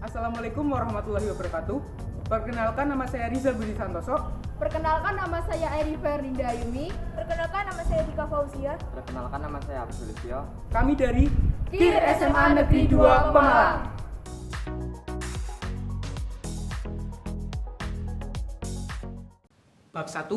Assalamualaikum warahmatullahi wabarakatuh. Perkenalkan, nama saya Rizal Budi Santoso. Perkenalkan, nama saya Eri Fernanda Ayumi. Perkenalkan, nama saya Dika Fauzia. Perkenalkan, nama saya Abdul Livio. Kami dari KIR SMA Negeri 2 Pemalang. Bab 1.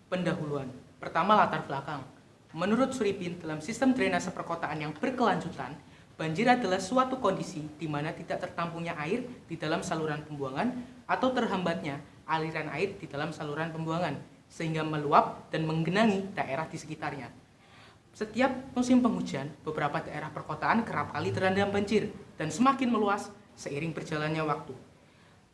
Pendahuluan. Pertama, latar belakang. Menurut Suripin, dalam sistem drainase perkotaan yang berkelanjutan, banjir adalah suatu kondisi di mana tidak tertampungnya air di dalam saluran pembuangan atau terhambatnya aliran air di dalam saluran pembuangan, sehingga meluap dan menggenangi daerah di sekitarnya. Setiap musim penghujan, beberapa daerah perkotaan kerap kali terendam banjir dan semakin meluas seiring berjalannya waktu.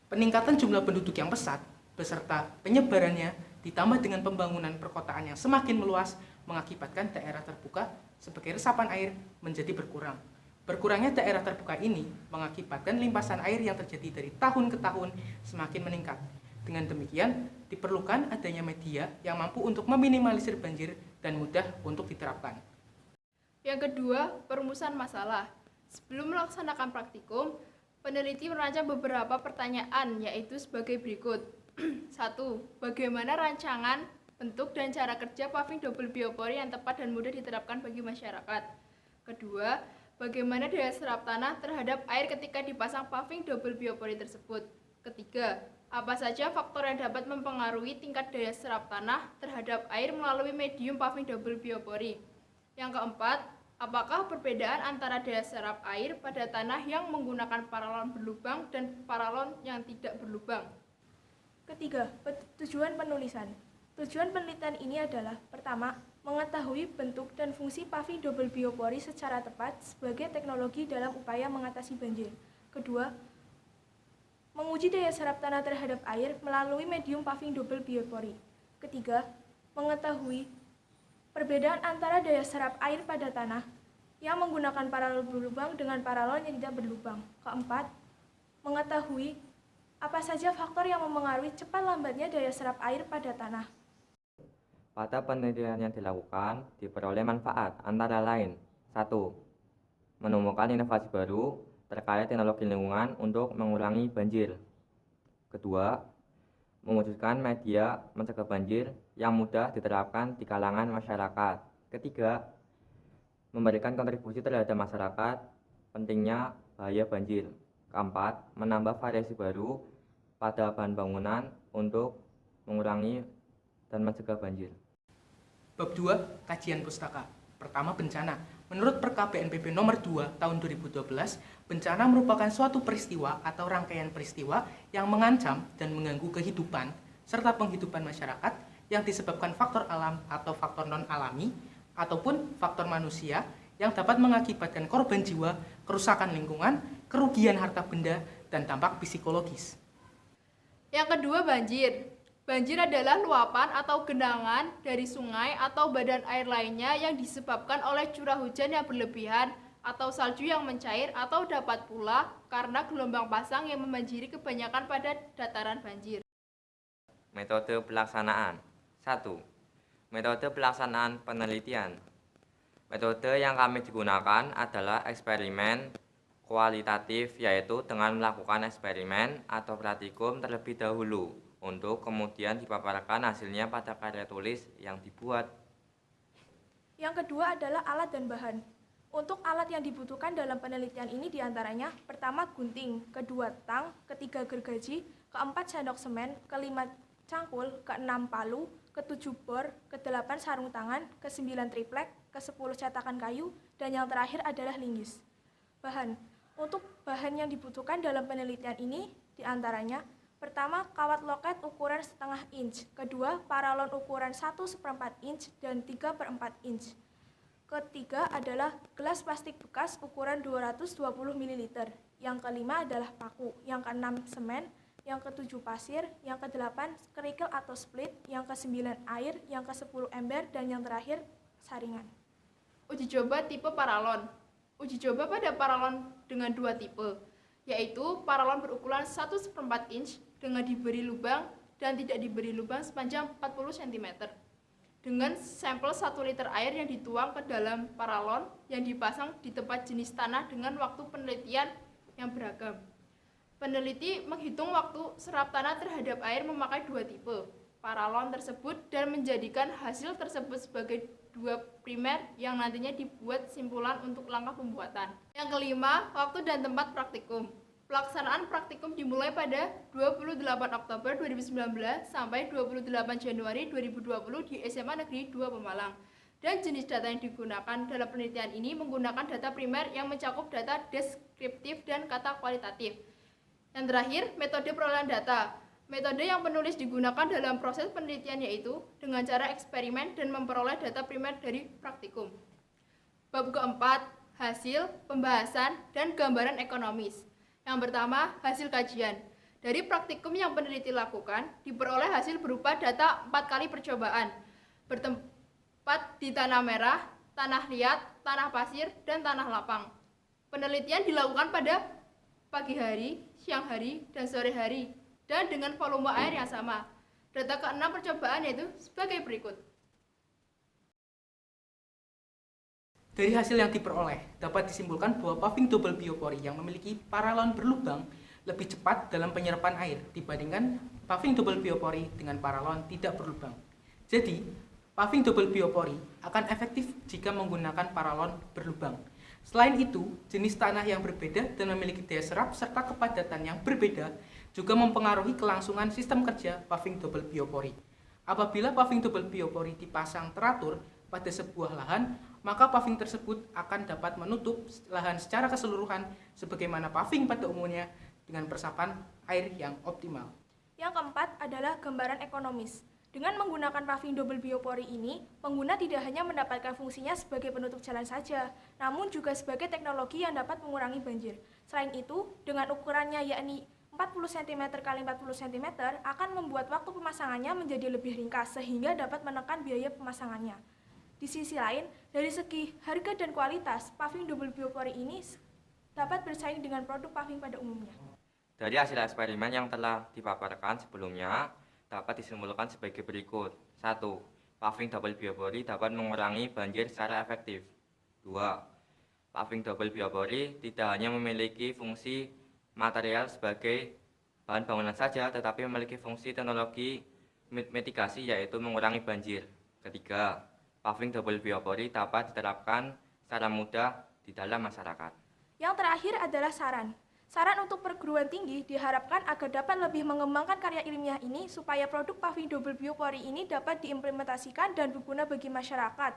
Peningkatan jumlah penduduk yang pesat beserta penyebarannya ditambah dengan pembangunan perkotaan yang semakin meluas mengakibatkan daerah terbuka sebagai resapan air menjadi berkurang. Berkurangnya daerah terbuka ini mengakibatkan limpasan air yang terjadi dari tahun ke tahun semakin meningkat. Dengan demikian, diperlukan adanya media yang mampu untuk meminimalisir banjir dan mudah untuk diterapkan. Yang kedua, perumusan masalah. Sebelum melaksanakan praktikum, peneliti merancang beberapa pertanyaan, yaitu sebagai berikut. 1. Bagaimana rancangan, bentuk, dan cara kerja paving double biopori yang tepat dan mudah diterapkan bagi masyarakat? Kedua, bagaimana daya serap tanah terhadap air ketika dipasang paving double biopori tersebut? Ketiga, apa saja faktor yang dapat mempengaruhi tingkat daya serap tanah terhadap air melalui medium paving double biopori? Yang keempat, apakah perbedaan antara daya serap air pada tanah yang menggunakan paralon berlubang dan paralon yang tidak berlubang? Ketiga, tujuan penulisan. Tujuan penelitian ini adalah: pertama, mengetahui bentuk dan fungsi paving double biopori secara tepat sebagai teknologi dalam upaya mengatasi banjir. Kedua, menguji daya serap tanah terhadap air melalui medium paving double biopori. Ketiga, mengetahui perbedaan antara daya serap air pada tanah yang menggunakan paralon berlubang dengan paralon yang tidak berlubang. Keempat, mengetahui apa saja faktor yang mempengaruhi cepat lambatnya daya serap air pada tanah. Pada penelitian yang dilakukan, diperoleh manfaat antara lain: 1. Menemukan inovasi baru terkait teknologi lingkungan untuk mengurangi banjir. Kedua, mewujudkan media mencegah banjir yang mudah diterapkan di kalangan masyarakat. Ketiga, memberikan kontribusi terhadap masyarakat pentingnya bahaya banjir. Keempat, menambah variasi baru pada bahan bangunan untuk mengurangi dan mencegah banjir. Bab 2. Kajian pustaka. Pertama, bencana. Menurut Perkap BNPB nomor 2 tahun 2012, bencana merupakan suatu peristiwa atau rangkaian peristiwa yang mengancam dan mengganggu kehidupan serta penghidupan masyarakat yang disebabkan faktor alam atau faktor non-alami ataupun faktor manusia yang dapat mengakibatkan korban jiwa, kerusakan lingkungan, kerugian harta benda, dan dampak psikologis. Yang kedua, banjir. Banjir adalah luapan atau genangan dari sungai atau badan air lainnya yang disebabkan oleh curah hujan yang berlebihan atau salju yang mencair, atau dapat pula karena gelombang pasang yang membanjiri kebanyakan pada dataran banjir. Metode pelaksanaan. 1. Metode pelaksanaan penelitian. Metode yang kami digunakan adalah eksperimen kualitatif, yaitu dengan melakukan eksperimen atau praktikum terlebih dahulu untuk kemudian dipaparkan hasilnya pada karya tulis yang dibuat. Yang kedua adalah alat dan bahan. Untuk alat yang dibutuhkan dalam penelitian ini diantaranya: pertama, gunting; kedua, tang; ketiga, gergaji; keempat, sendok semen; kelima, cangkul; keenam, palu; ketujuh, bor; kedelapan, sarung tangan; kesembilan, triplek; kesepuluh, cetakan kayu; dan yang terakhir adalah linggis. Bahan. Untuk bahan yang dibutuhkan dalam penelitian ini diantaranya: pertama, kawat loket ukuran setengah inch; kedua, paralon ukuran 1/4 inch dan 3/4 inch; ketiga adalah gelas plastik bekas ukuran 220 ml; yang kelima adalah paku; yang keenam, semen; yang ketujuh, pasir; yang kedelapan, kerikil atau split; yang kesembilan, air; yang kesepuluh, ember; dan yang terakhir, saringan. Uji coba tipe paralon. Uji coba pada paralon dengan dua tipe, yaitu paralon berukuran 1/4 inch dengan diberi lubang dan tidak diberi lubang sepanjang 40 cm. Dengan sampel 1 liter air yang dituang ke dalam paralon yang dipasang di tempat jenis tanah dengan waktu penelitian yang beragam. Peneliti menghitung waktu serap tanah terhadap air memakai dua tipe paralon tersebut dan menjadikan hasil tersebut sebagai dua primer yang nantinya dibuat simpulan untuk langkah pembuatan. Yang kelima, waktu dan tempat praktikum. Pelaksanaan praktikum dimulai pada 28 Oktober 2019 sampai 28 Januari 2020 di SMA Negeri 2 Pemalang. Dan jenis data yang digunakan dalam penelitian ini menggunakan data primer yang mencakup data deskriptif dan kata kualitatif. Yang terakhir, metode perolehan data. Metode yang penulis digunakan dalam proses penelitian yaitu dengan cara eksperimen dan memperoleh data primer dari praktikum. Bab keempat, hasil, pembahasan, dan gambaran ekonomis. Yang pertama, hasil kajian. Dari praktikum yang peneliti lakukan, diperoleh hasil berupa data 4 kali percobaan, bertempat di tanah merah, tanah liat, tanah pasir, dan tanah lapang. Penelitian dilakukan pada pagi hari, siang hari, dan sore hari, dan dengan volume air yang sama. Data ke-6 percobaan yaitu sebagai berikut. Dari hasil yang diperoleh, dapat disimpulkan bahwa paving double biopori yang memiliki paralon berlubang lebih cepat dalam penyerapan air dibandingkan paving double biopori dengan paralon tidak berlubang. Jadi, paving double biopori akan efektif jika menggunakan paralon berlubang. Selain itu, jenis tanah yang berbeda dan memiliki daya serap serta kepadatan yang berbeda juga mempengaruhi kelangsungan sistem kerja paving double biopori. Apabila paving double biopori dipasang teratur pada sebuah lahan, maka paving tersebut akan dapat menutup lahan secara keseluruhan sebagaimana paving pada umumnya dengan resapan air yang optimal. Yang keempat adalah gambaran ekonomis. Dengan menggunakan paving double biopori ini, pengguna tidak hanya mendapatkan fungsinya sebagai penutup jalan saja, namun juga sebagai teknologi yang dapat mengurangi banjir. Selain itu, dengan ukurannya yakni 40 cm x 40 cm akan membuat waktu pemasangannya menjadi lebih ringkas sehingga dapat menekan biaya pemasangannya. Di sisi lain, dari segi harga dan kualitas, paving double biopori ini dapat bersaing dengan produk paving pada umumnya. Dari hasil eksperimen yang telah dipaparkan sebelumnya, dapat disimpulkan sebagai berikut. 1. Paving double biopori dapat mengurangi banjir secara efektif. 2. Paving double biopori tidak hanya memiliki fungsi material sebagai bahan bangunan saja, tetapi memiliki fungsi teknologi mitigasi yaitu mengurangi banjir. 3. Paving double biopori dapat diterapkan secara mudah di dalam masyarakat. Yang terakhir adalah saran. Saran untuk perguruan tinggi diharapkan agar dapat lebih mengembangkan karya ilmiah ini supaya produk paving double biopori ini dapat diimplementasikan dan berguna bagi masyarakat.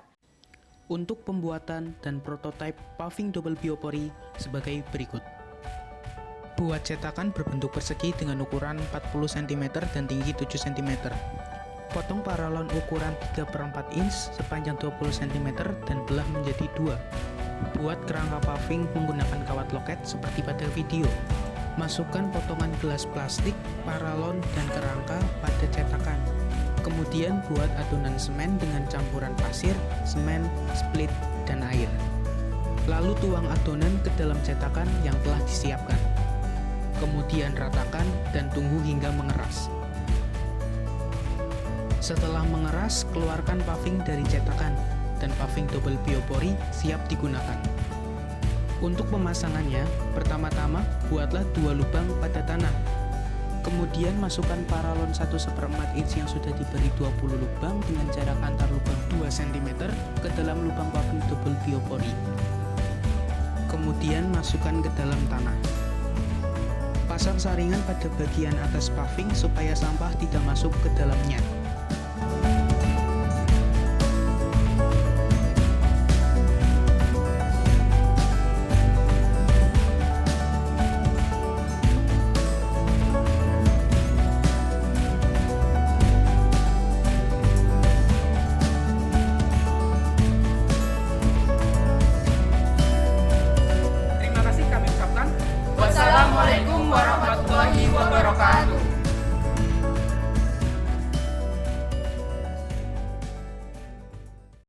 Untuk pembuatan dan prototipe paving double biopori sebagai berikut. Buat cetakan berbentuk persegi dengan ukuran 40 cm dan tinggi 7 cm. Potong paralon ukuran 3/4 inch sepanjang 20 cm dan belah menjadi 2. Buat kerangka paving menggunakan kawat loket seperti pada video. Masukkan potongan gelas plastik, paralon, dan kerangka pada cetakan. Kemudian buat adonan semen dengan campuran pasir, semen, split, dan air. Lalu tuang adonan ke dalam cetakan yang telah disiapkan. Kemudian ratakan dan tunggu hingga mengeras. Setelah mengeras, keluarkan paving dari cetakan dan paving double biopori siap digunakan. Untuk pemasangannya, pertama-tama buatlah 2 lubang pada tanah. Kemudian masukkan paralon 1/4 inch yang sudah diberi 20 lubang dengan jarak antar lubang 2 cm ke dalam lubang paving double biopori. Kemudian masukkan ke dalam tanah. Pasang saringan pada bagian atas paving supaya sampah tidak masuk ke dalamnya. Terima kasih kami ucapkan. Wassalamualaikum warahmatullahi wabarakatuh.